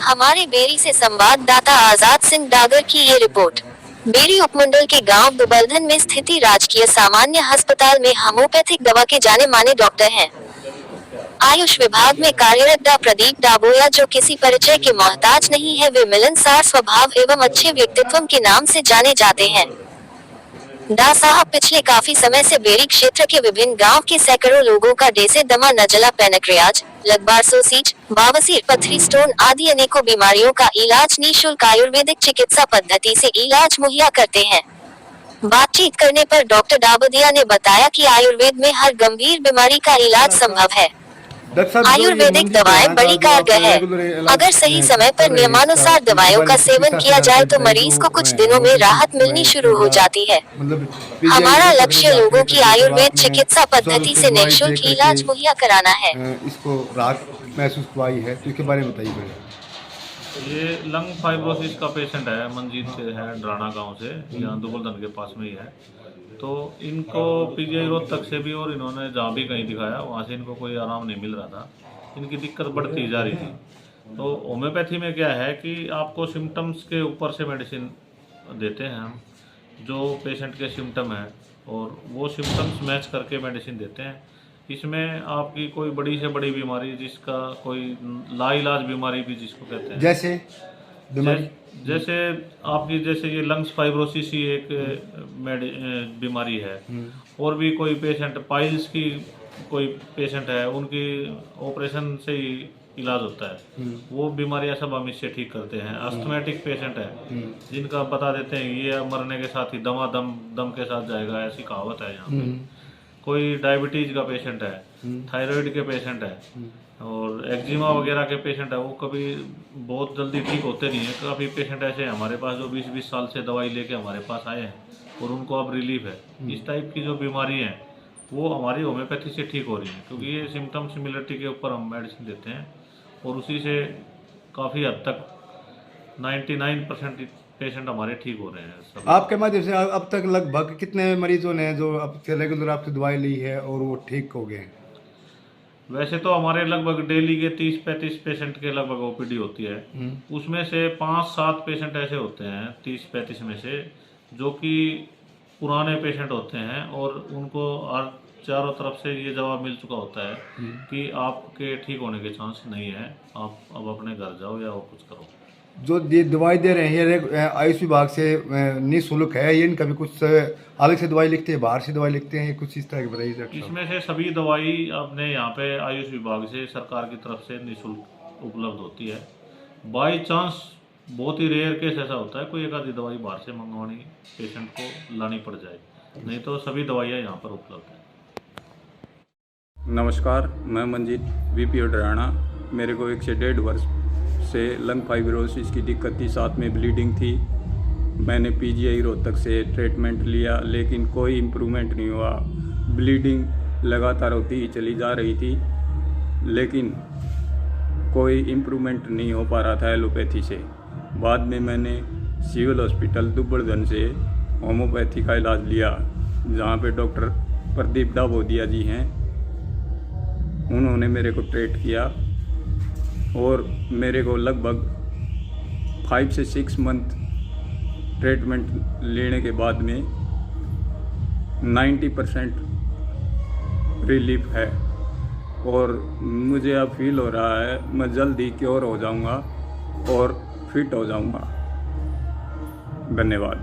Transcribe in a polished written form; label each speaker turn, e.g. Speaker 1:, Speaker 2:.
Speaker 1: हमारे बेरी से संवाददाता आजाद सिंह डागर की ये रिपोर्ट। बेरी उपमंडल के गांव दुबलधन में स्थिति राजकीय सामान्य अस्पताल में होम्योपैथिक दवा के जाने माने डॉक्टर हैं। आयुष विभाग में कार्यरत डॉ प्रदीप डाबोया, जो किसी परिचय के मोहताज नहीं है, वे मिलनसार स्वभाव एवं अच्छे व्यक्तित्व के नाम से जाने जाते हैं। डा साहब पिछले काफी समय से बेरी क्षेत्र के विभिन्न गांव के सैकड़ों लोगों का डेसे, दमा, नजला, पैनक्रियाज, लगबारसोसीज, बवासीर, पथरी, स्टोन आदि अनेकों बीमारियों का इलाज निःशुल्क आयुर्वेदिक चिकित्सा पद्धति से इलाज मुहैया करते हैं। बातचीत करने पर डॉक्टर डाबोदिया ने बताया कि आयुर्वेद में हर गंभीर बीमारी का इलाज संभव है। आयुर्वेदिक दवाएं बड़ी कारगर है। अगर सही समय पर नियमानुसार दवाइयों का सेवन किया जाए तो मरीज को कुछ दिनों में राहत मिलनी शुरू हो जाती है। हमारा लक्ष्य लोगों की आयुर्वेद चिकित्सा पद्धति से निःशुल्क इलाज मुहैया कराना है।
Speaker 2: इसको राहत महसूस हुई है, तो इसके बारे में बताइए।
Speaker 3: ये लंग फाइब्रोसिस का पेशेंट है, मंजीत से है, डराना गांव से, यहाँ दुबलधन के पास में ही है। तो इनको पीजीआई रोहतक से भी और इन्होंने जहाँ भी कहीं दिखाया वहाँ से इनको कोई आराम नहीं मिल रहा था। इनकी दिक्कत बढ़ती जा रही थी। तो होम्योपैथी में क्या है कि आपको सिम्टम्स के ऊपर से मेडिसिन देते हैं हम, जो पेशेंट के सिम्टम हैं, और वो सिम्टम्स मैच करके मेडिसिन देते हैं। इसमें आपकी कोई बड़ी से बड़ी बीमारी, जिसका कोई लाइलाज बीमारी भी जिसको कहते हैं, जैसे आपकी जैसे ये लंग्स फाइब्रोसिस ही एक बीमारी है, और भी कोई पेशेंट पाइल्स की कोई पेशेंट है, उनकी ऑपरेशन से ही इलाज होता है। वो बीमारियां सब हम इससे ठीक करते हैं। अस्थमैटिक पेशेंट है जिनका बता देते हैं ये मरने के साथ ही दम के साथ जाएगा, ऐसी कहावत है यहाँ पे। कोई डायबिटीज का पेशेंट है, थायराइड के पेशेंट है, और एक्जिमा वगैरह के पेशेंट है, वो कभी बहुत जल्दी ठीक होते नहीं है। काफ़ी पेशेंट ऐसे हैं हमारे पास जो 20-20 साल से दवाई लेके हमारे पास आए हैं और उनको अब रिलीफ है। इस टाइप की जो बीमारी हैं वो हमारी होम्योपैथी से ठीक हो रही है, क्योंकि ये सिम्टम सिमिलरिटी के ऊपर हम मेडिसिन देते हैं, और उसी से काफ़ी हद तक 99% पेशेंट हमारे ठीक हो रहे हैं सब।
Speaker 2: आपके माध्यम से अब तक लगभग कितने मरीजों ने जो अब रेगुलर आपसे दवाई ली है और वो ठीक हो गए?
Speaker 3: वैसे तो हमारे लगभग डेली के 30-35 पेशेंट के लगभग ओपीडी होती है। उसमें से 5-7 पेशेंट ऐसे होते हैं 30-35 में से, जो कि पुराने पेशेंट होते हैं, और उनको हर चारों तरफ से ये जवाब मिल चुका होता है कि आपके ठीक होने के चांस नहीं है, आप अब अपने घर जाओ या और कुछ करो।
Speaker 2: जो ये दवाई दे रहे हैं ये आयुष विभाग से निःशुल्क है, ये इनका भी कुछ अलग से दवाई लिखते हैं, बाहर से दवाई लिखते हैं, कुछ इस तरह की बताइए।
Speaker 3: इसमें से सभी दवाई अपने यहाँ पे आयुष विभाग से, सरकार की तरफ से निःशुल्क उपलब्ध होती है। बाई चांस बहुत ही रेयर केस ऐसा होता है कोई एक आधी दवाई बाहर से मंगवानी पेशेंट को लानी पड़ जाए, नहीं तो सभी दवाइयाँ यहाँ पर उपलब्ध हैं।
Speaker 4: नमस्कार, मैं मंजीत वीपी डराना। मेरे को 1 से 1.5 वर्ष से लंग फाइब्रोसिस की दिक्कत थी, साथ में ब्लीडिंग थी। मैंने पीजीआई रोहतक से ट्रीटमेंट लिया, लेकिन कोई इम्प्रूवमेंट नहीं हुआ। ब्लीडिंग लगातार होती ही चली जा रही थी, लेकिन कोई इम्प्रूवमेंट नहीं हो पा रहा था एलोपैथी से। बाद में मैंने सिविल हॉस्पिटल दुबलधन से होम्योपैथी का इलाज लिया, जहाँ पे डॉक्टर प्रदीप डाबोदिया जी हैं। उन्होंने मेरे को ट्रीट किया, और मेरे को लगभग 5 से 6 मंथ ट्रीटमेंट लेने के बाद में 90% रिलीफ है, और मुझे अब फील हो रहा है मैं जल्द ही क्योर हो जाऊंगा और फिट हो जाऊंगा। धन्यवाद।